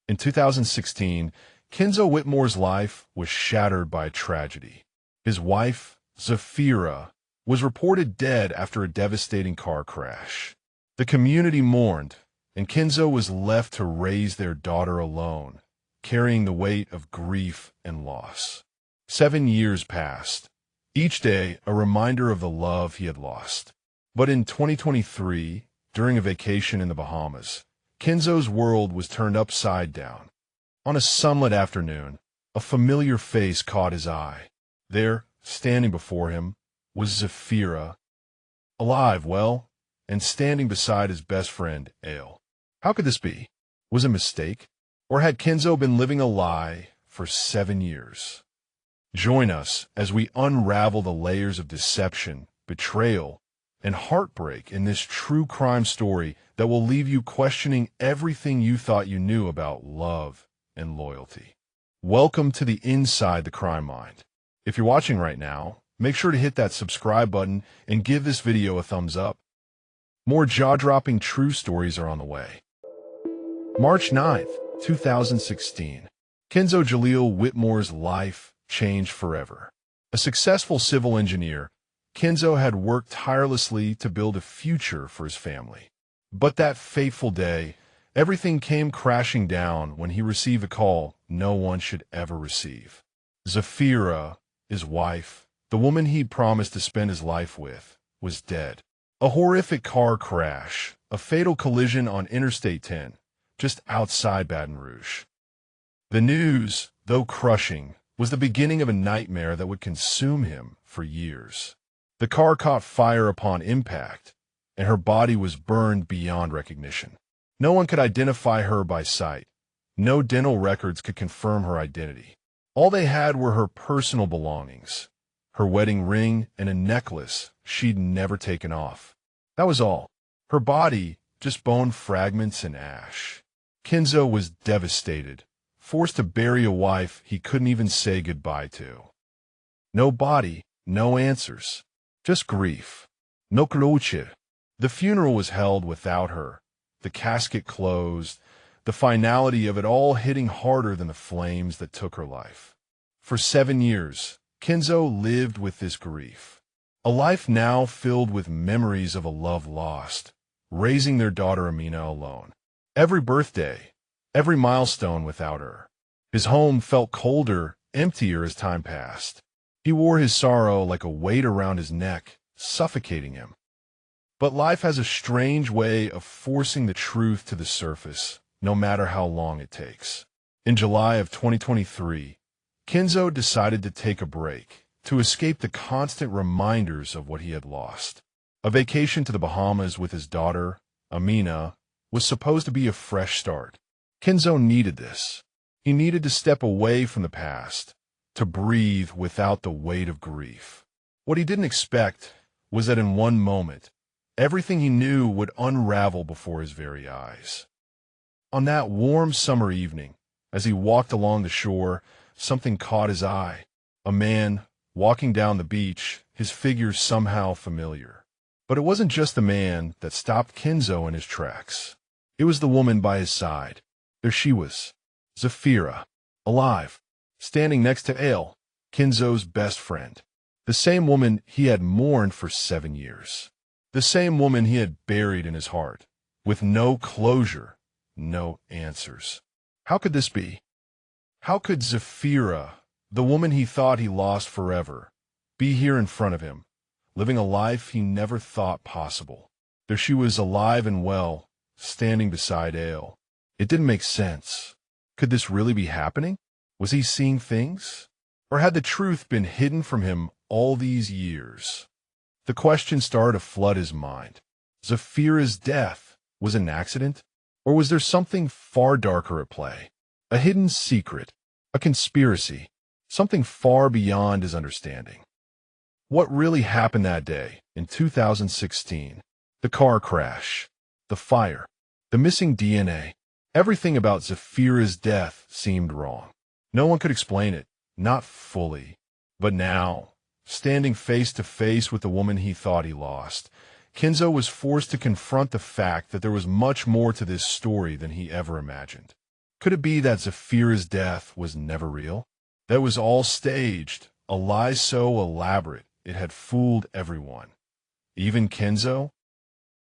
In 2016, Kenzo Whitmore's life was shattered by a tragedy. His wife, Zafira, was reported dead after a devastating car crash. The community mourned, and Kenzo was left to raise their daughter alone, carrying the weight of grief and loss. 7 years passed, each day a reminder of the love he had lost. But in 2023, during a vacation in the Bahamas, Kenzo's world was turned upside down. On a sunlit afternoon, a familiar face caught his eye. There, standing before him, was Zafira, alive, and standing beside his best friend, Aiel. How could this be? Was it a mistake? Or had Kenzo been living a lie for 7 years? Join us as we unravel the layers of deception, betrayal, and heartbreak in this true crime story that will leave you questioning everything you thought you knew about love and loyalty. Welcome to the Inside the Crime Mind. If you're watching right now, make sure to hit that subscribe button and give this video a thumbs up. More jaw-dropping true stories are on the way. March 9th, 2016. Kenzo Whitmore's life changed forever. A successful civil engineer, Kenzo had worked tirelessly to build a future for his family. But that fateful day, everything came crashing down when he received a call no one should ever receive. Zafira, his wife, the woman he'd promised to spend his life with, was dead. A horrific car crash, a fatal collision on Interstate 10, just outside Baton Rouge. The news, though crushing, was the beginning of a nightmare that would consume him for years. The car caught fire upon impact, and her body was burned beyond recognition. No one could identify her by sight. No dental records could confirm her identity. All they had were her personal belongings, her wedding ring and a necklace she'd never taken off. That was all. Her body, just bone fragments and ash. Kenzo was devastated, forced to bury a wife he couldn't even say goodbye to. No body, no answers. Just grief. No closure. The funeral was held without her, the casket closed, the finality of it all hitting harder than the flames that took her life. For 7 years, Kenzo lived with this grief. A life now filled with memories of a love lost, raising their daughter Amina alone. Every birthday, every milestone without her. His home felt colder, emptier as time passed. He wore his sorrow like a weight around his neck, suffocating him. But life has a strange way of forcing the truth to the surface, no matter how long it takes. In July of 2023, Kenzo decided to take a break, to escape the constant reminders of what he had lost. A vacation to the Bahamas with his daughter, Amina, was supposed to be a fresh start. Kenzo needed this. He needed to step away from the past, to breathe without the weight of grief. What he didn't expect was that in one moment, everything he knew would unravel before his very eyes. On that warm summer evening, as he walked along the shore, something caught his eye. A man, walking down the beach, his figure somehow familiar. But it wasn't just the man that stopped Kenzo in his tracks. It was the woman by his side. There she was, Zafira, alive, standing next to Aiel, Kenzo's best friend. The same woman he had mourned for 7 years. The same woman he had buried in his heart, with no closure, no answers. How could this be? How could Zafira, the woman he thought he lost forever, be here in front of him, living a life he never thought possible? There she was, alive and well, standing beside Aiel. It didn't make sense. Could this really be happening? Was he seeing things? Or had the truth been hidden from him all these years? The question started to flood his mind. Zafira's death was an accident? Or was there something far darker at play? A hidden secret, a conspiracy, something far beyond his understanding. What really happened that day in 2016? The car crash, the fire, the missing DNA. Everything about Zafira's death seemed wrong. No one could explain it, not fully. But now, standing face to face with the woman he thought he lost, Kenzo was forced to confront the fact that there was much more to this story than he ever imagined. Could it be that Zafira's death was never real? That was all staged, a lie so elaborate it had fooled everyone. Even Kenzo?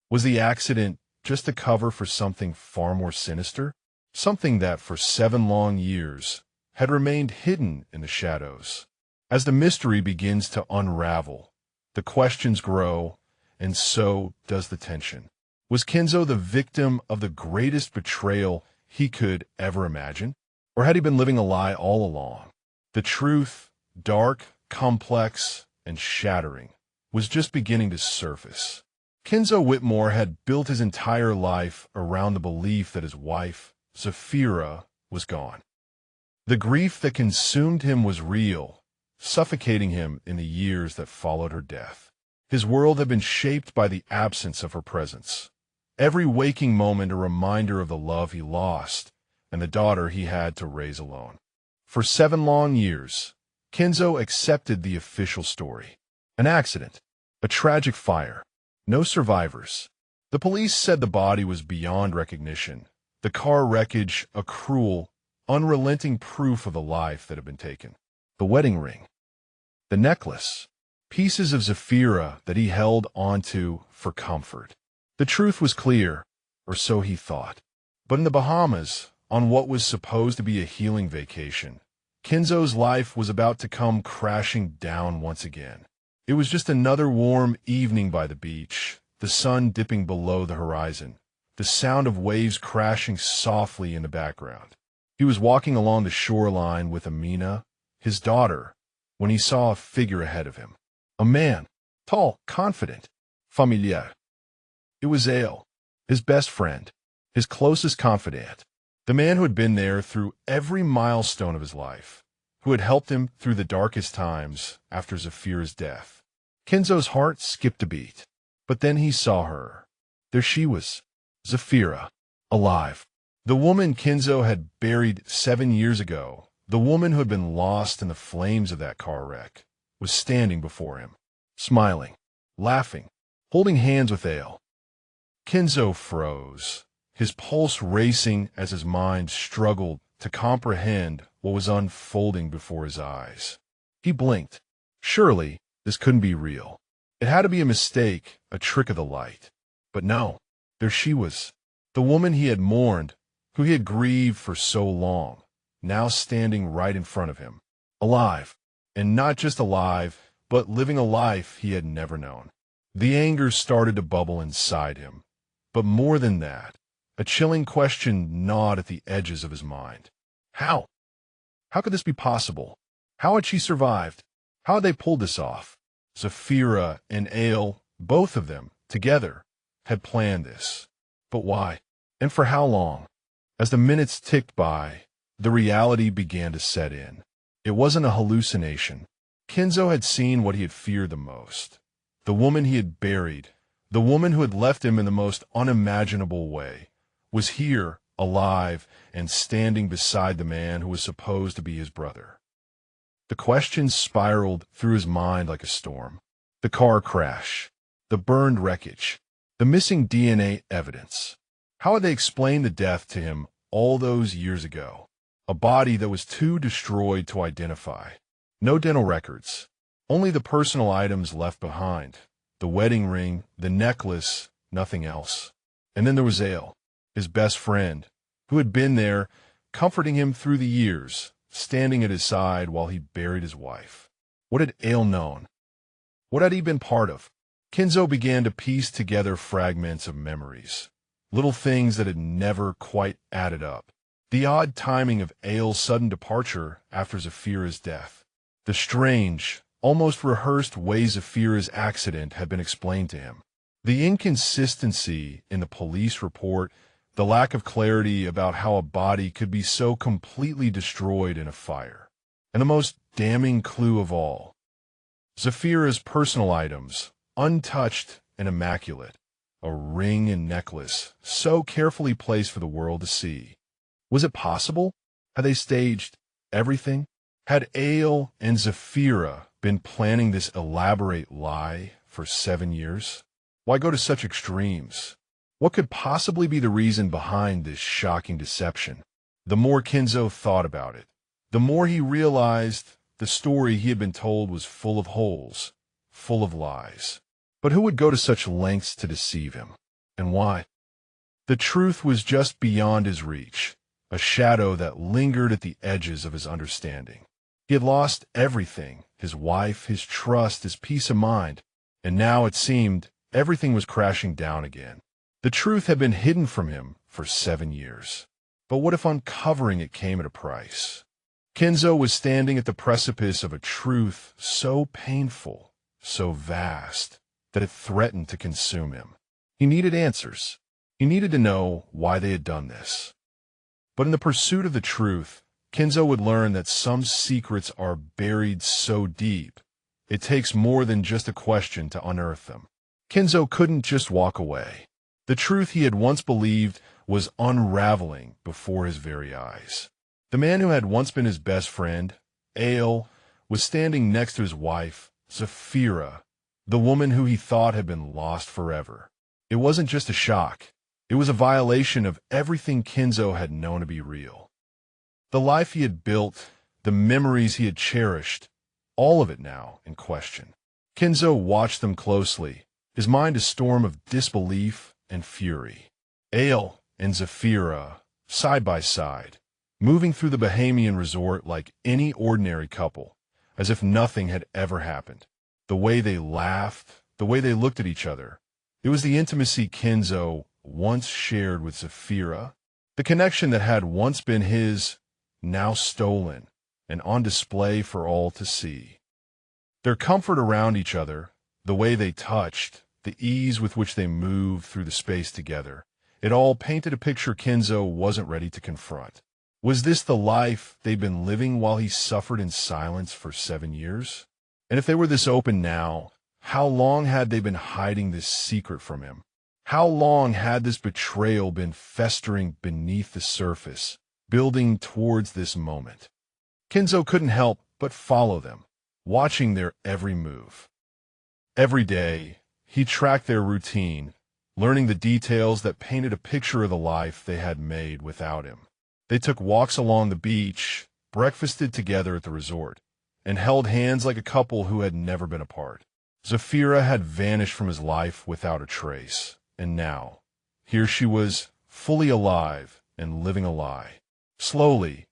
Was the accident just a cover for something far more sinister? Something that for 7 long years had remained hidden in the shadows. As the mystery begins to unravel, the questions grow, and so does the tension. Was Kenzo the victim of the greatest betrayal he could ever imagine? Or had he been living a lie all along? The truth, dark, complex, and shattering, was just beginning to surface. Kenzo Whitmore had built his entire life around the belief that his wife, Zafira, was gone. The grief that consumed him was real, suffocating him in the years that followed her death. His world had been shaped by the absence of her presence. Every waking moment a reminder of the love he lost and the daughter he had to raise alone. For 7 long years, Kenzo accepted the official story. An accident, a tragic fire, no survivors. The police said the body was beyond recognition, the car wreckage a cruel, unrelenting proof of the life that had been taken. The wedding ring, the necklace, pieces of Zafira that he held onto for comfort. The truth was clear, or so he thought. But in the Bahamas, on what was supposed to be a healing vacation, Kenzo's life was about to come crashing down once again. It was just another warm evening by the beach, the sun dipping below the horizon, the sound of waves crashing softly in the background. He was walking along the shoreline with Amina, his daughter, when he saw a figure ahead of him. A man, tall, confident, familiar. It was Aiel, his best friend, his closest confidant, the man who had been there through every milestone of his life, who had helped him through the darkest times after Zafira's death. Kenzo's heart skipped a beat, but then he saw her. There she was, Zafira, alive. The woman Kenzo had buried 7 years ago, the woman who had been lost in the flames of that car wreck, was standing before him, smiling, laughing, holding hands with Aiel. Kenzo froze, his pulse racing as his mind struggled to comprehend what was unfolding before his eyes. He blinked. Surely, this couldn't be real. It had to be a mistake, a trick of the light. But no, there she was, the woman he had mourned, who he had grieved for so long, now standing right in front of him, alive, and not just alive, but living a life he had never known. The anger started to bubble inside him, but more than that, a chilling question gnawed at the edges of his mind. How? How could this be possible? How had she survived? How had they pulled this off? Zafira and Aiel, both of them, together, had planned this. But why? And for how long? As the minutes ticked by, the reality began to set in. It wasn't a hallucination. Kenzo had seen what he had feared the most. The woman he had buried, the woman who had left him in the most unimaginable way, was here, alive, and standing beside the man who was supposed to be his brother. The questions spiraled through his mind like a storm. The car crash, the burned wreckage, the missing DNA evidence. How had they explained the death to him all those years ago? A body that was too destroyed to identify. No dental records, only the personal items left behind. The wedding ring, the necklace, nothing else. And then there was Aiel, his best friend, who had been there, comforting him through the years, standing at his side while he buried his wife. What had Aiel known? What had he been part of? Kenzo began to piece together fragments of memories, little things that had never quite added up. The odd timing of Aiel's sudden departure after Zafira's death. The strange, almost rehearsed way Zafira's accident had been explained to him. The inconsistency in the police report, the lack of clarity about how a body could be so completely destroyed in a fire. And the most damning clue of all, Zafira's personal items, untouched and immaculate, a ring and necklace so carefully placed for the world to see. Was it possible? Had they staged everything? Had Aiel and Zafira been planning this elaborate lie for 7 years? Why go to such extremes? What could possibly be the reason behind this shocking deception? The more Kenzo thought about it, the more he realized the story he had been told was full of holes, full of lies. But who would go to such lengths to deceive him? And why? The truth was just beyond his reach, a shadow that lingered at the edges of his understanding. He had lost everything, his wife, his trust, his peace of mind, and now it seemed everything was crashing down again. The truth had been hidden from him for 7 years. But what if uncovering it came at a price? Kenzo was standing at the precipice of a truth so painful, so vast, that it threatened to consume him. He needed answers. He needed to know why they had done this. But in the pursuit of the truth, Kenzo would learn that some secrets are buried so deep, it takes more than just a question to unearth them. Kenzo couldn't just walk away. The truth he had once believed was unraveling before his very eyes. The man who had once been his best friend, Aiel, was standing next to his wife, Zafira, the woman who he thought had been lost forever. It wasn't just a shock. It was a violation of everything Kenzo had known to be real. The life he had built, the memories he had cherished, all of it now in question. Kenzo watched them closely, his mind a storm of disbelief and fury. Aiel and Zafira, side by side, moving through the Bahamian resort like any ordinary couple, as if nothing had ever happened. The way they laughed, the way they looked at each other, it was the intimacy Kenzo once shared with Zafira, the connection that had once been his, now stolen, and on display for all to see. Their comfort around each other, the way they touched, the ease with which they moved through the space together, it all painted a picture Kenzo wasn't ready to confront. Was this the life they'd been living while he suffered in silence for 7 years? And if they were this open now, how long had they been hiding this secret from him? How long had this betrayal been festering beneath the surface, building towards this moment? Kenzo couldn't help but follow them, watching their every move. Every day, he tracked their routine, learning the details that painted a picture of the life they had made without him. They took walks along the beach, breakfasted together at the resort, and held hands like a couple who had never been apart. Zafira had vanished from his life without a trace, and now, here she was, fully alive and living a lie. Slowly,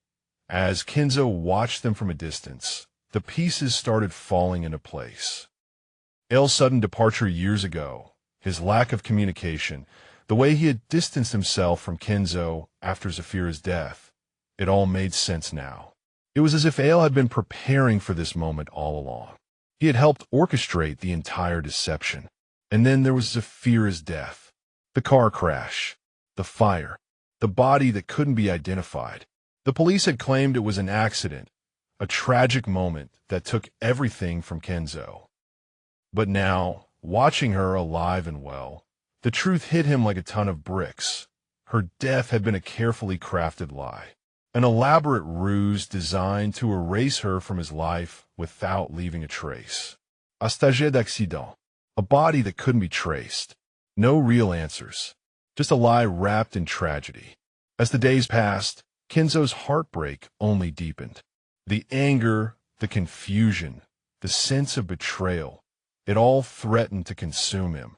as Kenzo watched them from a distance, the pieces started falling into place. Aiel's sudden departure years ago, his lack of communication, the way he had distanced himself from Kenzo after Zafira's death, it all made sense now. It was as if Aiel had been preparing for this moment all along. He had helped orchestrate the entire deception. And then there was Zafira's death, the car crash, the fire, the body that couldn't be identified. The police had claimed it was an accident, a tragic moment that took everything from Kenzo. But now, watching her alive and well, the truth hit him like a ton of bricks. Her death had been a carefully crafted lie, an elaborate ruse designed to erase her from his life without leaving a trace. Un stagiaire d'accident, a body that couldn't be traced. No real answers, just a lie wrapped in tragedy. As the days passed, Kenzo's heartbreak only deepened. The anger, the confusion, the sense of betrayal, it all threatened to consume him.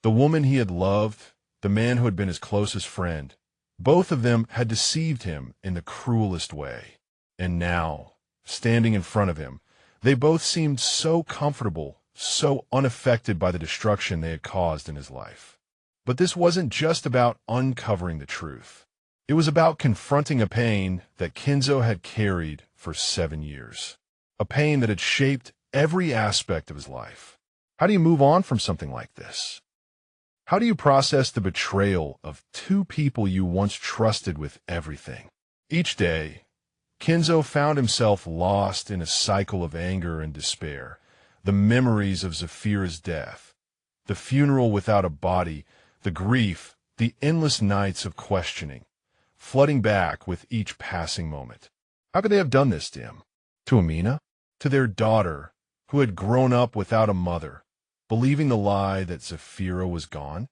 The woman he had loved, the man who had been his closest friend, both of them had deceived him in the cruelest way. And now, standing in front of him, they both seemed so comfortable, so unaffected by the destruction they had caused in his life. But this wasn't just about uncovering the truth. It was about confronting a pain that Kenzo had carried for 7 years. A pain that had shaped every aspect of his life. How do you move on from something like this? How do you process the betrayal of two people you once trusted with everything? Each day, Kenzo found himself lost in a cycle of anger and despair. The memories of Zafira's death, the funeral without a body, the grief, the endless nights of questioning, flooding back with each passing moment. How could they have done this to him? To Amina? To their daughter, who had grown up without a mother, believing the lie that Zafira was gone?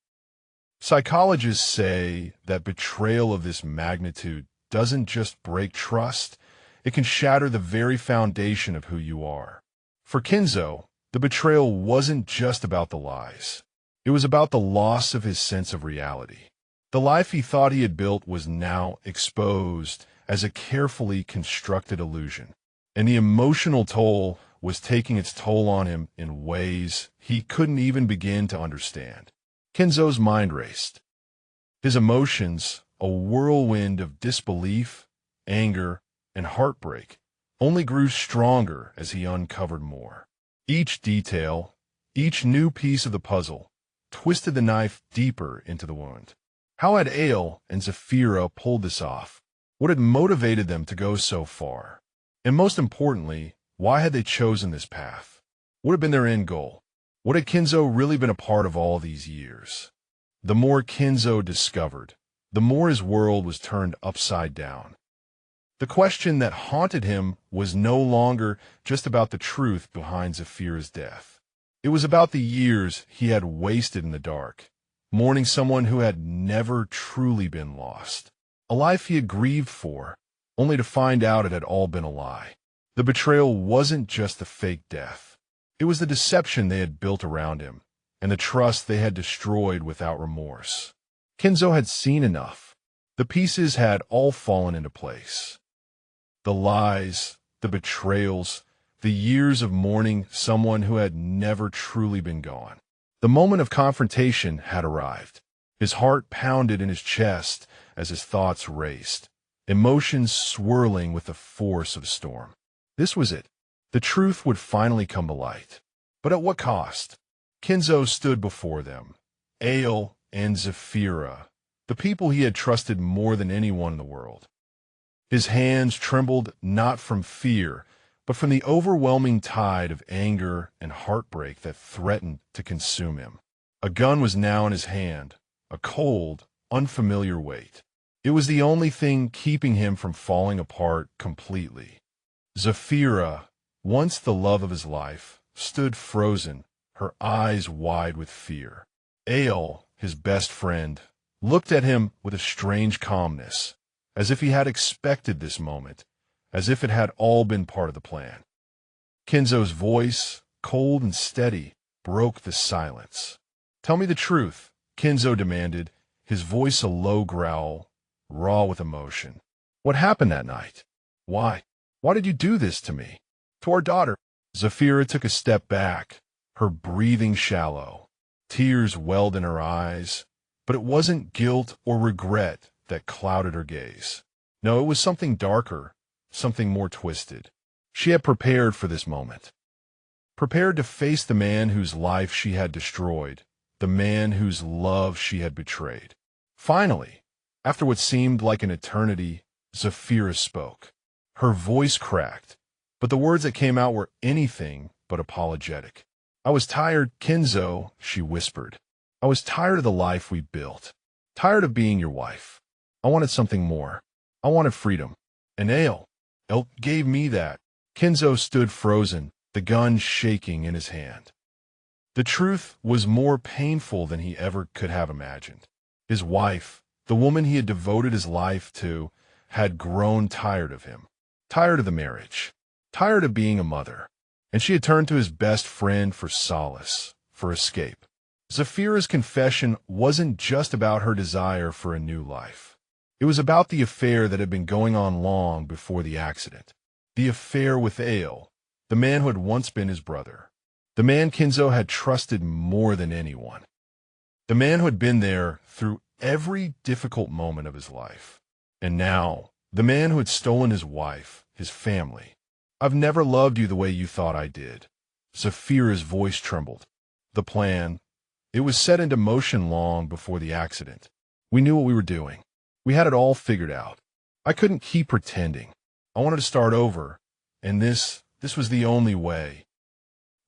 Psychologists say that betrayal of this magnitude doesn't just break trust, it can shatter the very foundation of who you are. For Kenzo, the betrayal wasn't just about the lies. It was about the loss of his sense of reality. The life he thought he had built was now exposed as a carefully constructed illusion, and the emotional toll was taking its toll on him in ways he couldn't even begin to understand. Kenzo's mind raced. His emotions, a whirlwind of disbelief, anger, and heartbreak, only grew stronger as he uncovered more. Each detail, each new piece of the puzzle, twisted the knife deeper into the wound. How had Aiel and Zafira pulled this off? What had motivated them to go so far? And most importantly, why had they chosen this path? What had been their end goal? What had Kenzo really been a part of all these years? The more Kenzo discovered, the more his world was turned upside down. The question that haunted him was no longer just about the truth behind Zafira's death. It was about the years he had wasted in the dark, mourning someone who had never truly been lost. A life he had grieved for, only to find out it had all been a lie. The betrayal wasn't just the fake death. It was the deception they had built around him, and the trust they had destroyed without remorse. Kenzo had seen enough. The pieces had all fallen into place. The lies, the betrayals, the years of mourning someone who had never truly been gone. The moment of confrontation had arrived. His heart pounded in his chest as his thoughts raced, emotions swirling with the force of a storm. This was it. The truth would finally come to light. But at what cost? Kenzo stood before them, Aiel and Zafira, the people he had trusted more than anyone in the world. His hands trembled not from fear, but from the overwhelming tide of anger and heartbreak that threatened to consume him. A gun was now in his hand, a cold, unfamiliar weight. It was the only thing keeping him from falling apart completely. Zafira, once the love of his life, stood frozen, her eyes wide with fear. Aiel, his best friend, looked at him with a strange calmness, as if he had expected this moment, as if it had all been part of the plan. Kenzo's voice, cold and steady, broke the silence. "Tell me the truth," Kenzo demanded, his voice a low growl, raw with emotion. "What happened that night? Why? Why did you do this to me? To our daughter?" Zafira took a step back, her breathing shallow. Tears welled in her eyes, but it wasn't guilt or regret that clouded her gaze. No, it was something darker, something more twisted. She had prepared for this moment. Prepared to face the man whose life she had destroyed, the man whose love she had betrayed. Finally, after what seemed like an eternity, Zafira spoke. Her voice cracked, but the words that came out were anything but apologetic. "I was tired, Kenzo," she whispered. "I was tired of the life we built. Tired of being your wife. I wanted something more. I wanted freedom. And Aiel gave me that." Kenzo stood frozen, the gun shaking in his hand. The truth was more painful than he ever could have imagined. His wife, the woman he had devoted his life to, had grown tired of him. Tired of the marriage. Tired of being a mother. And she had turned to his best friend for solace, for escape. Zafira's confession wasn't just about her desire for a new life. It was about the affair that had been going on long before the accident. The affair with Aiel, the man who had once been his brother. The man Kenzo had trusted more than anyone. The man who had been there through every difficult moment of his life. And now, the man who had stolen his wife, his family. "I've never loved you the way you thought I did." Zafira's voice trembled. The plan, it was set into motion long before the accident. We knew what we were doing. We had it all figured out. I couldn't keep pretending. I wanted to start over, and this was the only way.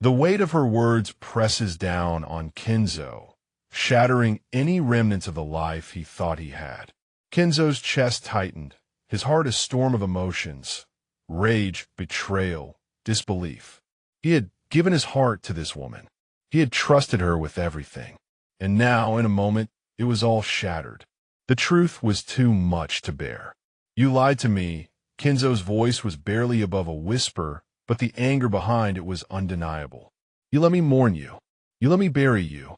The weight of her words presses down on Kenzo, shattering any remnants of the life he thought he had. Kenzo's chest tightened, his heart a storm of emotions. Rage, betrayal, disbelief. He had given his heart to this woman. He had trusted her with everything. And now, in a moment, it was all shattered. The truth was too much to bear. You lied to me. Kenzo's voice was barely above a whisper, but the anger behind it was undeniable. You let me mourn you. You let me bury you.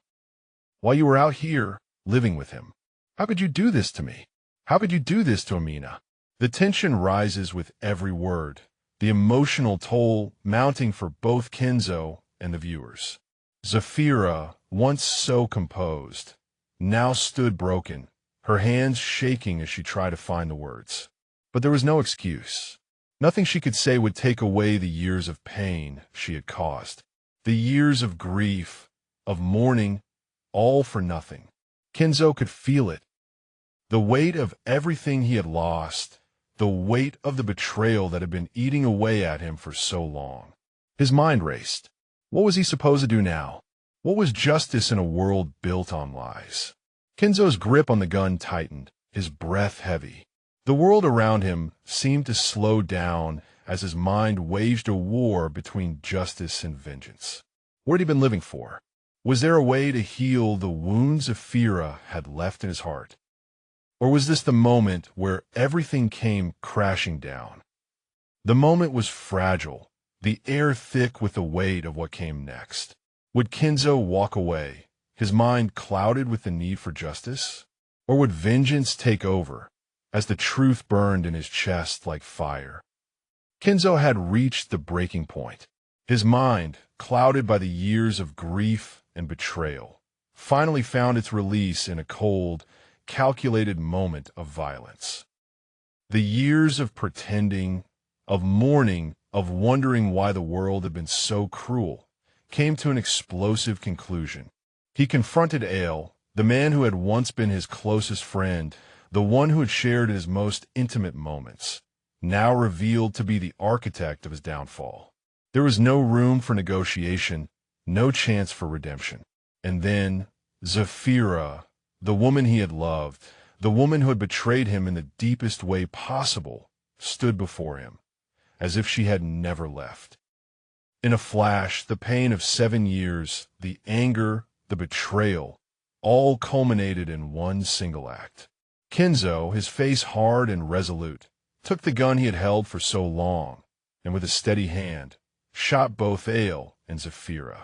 While you were out here, living with him. How could you do this to me? How could you do this to Amina? The tension rises with every word, the emotional toll mounting for both Kenzo and the viewers. Zafira, once so composed, now stood broken, her hands shaking as she tried to find the words. But there was no excuse. Nothing she could say would take away the years of pain she had caused. The years of grief, of mourning, all for nothing. Kenzo could feel it. The weight of everything he had lost, the weight of the betrayal that had been eating away at him for so long. His mind raced. What was he supposed to do now? What was justice in a world built on lies? Kenzo's grip on the gun tightened, his breath heavy. The world around him seemed to slow down as his mind waged a war between justice and vengeance. What had he been living for? Was there a way to heal the wounds Zafira had left in his heart? Or was this the moment where everything came crashing down? The moment was fragile, the air thick with the weight of what came next. Would Kenzo walk away, his mind clouded with the need for justice? Or would vengeance take over, as the truth burned in his chest like fire? Kenzo had reached the breaking point. His mind, clouded by the years of grief and betrayal, finally found its release in a cold, calculated moment of violence. The years of pretending, of mourning, of wondering why the world had been so cruel, came to an explosive conclusion. He confronted Aiel, the man who had once been his closest friend, the one who had shared his most intimate moments, now revealed to be the architect of his downfall. There was no room for negotiation, no chance for redemption. And then, Zafira, the woman he had loved, the woman who had betrayed him in the deepest way possible, stood before him, as if she had never left. In a flash, the pain of 7 years, the anger, the betrayal, all culminated in one single act. Kenzo, his face hard and resolute, took the gun he had held for so long, and with a steady hand, shot both Aiel and Zafira.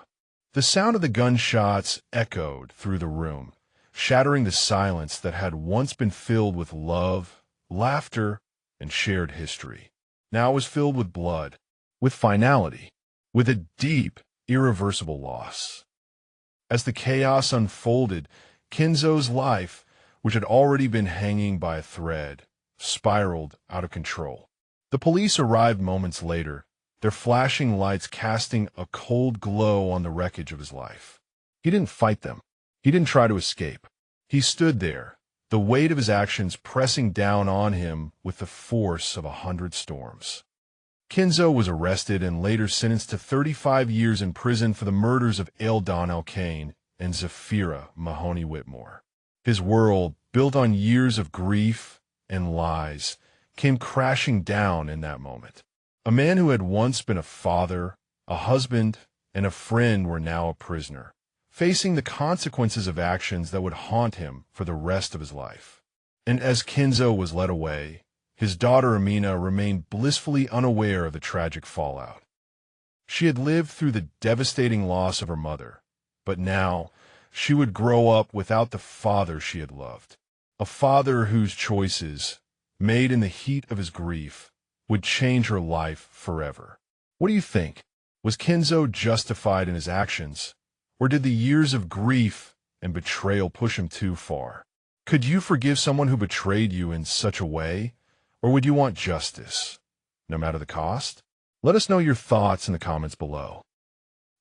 The sound of the gunshots echoed through the room, shattering the silence that had once been filled with love, laughter, and shared history. Now it was filled with blood, with finality, with a deep, irreversible loss. As the chaos unfolded, Kenzo's life, which had already been hanging by a thread, spiraled out of control. The police arrived moments later, their flashing lights casting a cold glow on the wreckage of his life. He didn't fight them. He didn't try to escape. He stood there, the weight of his actions pressing down on him with the force of 100 storms. Kenzo was arrested and later sentenced to 35 years in prison for the murders of Aiel Kane and Zafira Whitmore. His world, built on years of grief and lies, came crashing down in that moment. A man who had once been a father, a husband, and a friend were now a prisoner, facing the consequences of actions that would haunt him for the rest of his life. And as Kenzo was led away, his daughter Amina remained blissfully unaware of the tragic fallout. She had lived through the devastating loss of her mother, but now she would grow up without the father she had loved, a father whose choices, made in the heat of his grief, would change her life forever. What do you think? Was Kenzo justified in his actions, or did the years of grief and betrayal push him too far? Could you forgive someone who betrayed you in such a way, or would you want justice, no matter the cost? Let us know your thoughts in the comments below.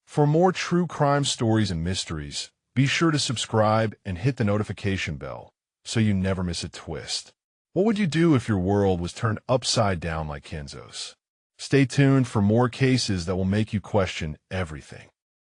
For more true crime stories and mysteries, be sure to subscribe and hit the notification bell so you never miss a twist. What would you do if your world was turned upside down like Kenzo's? Stay tuned for more cases that will make you question everything.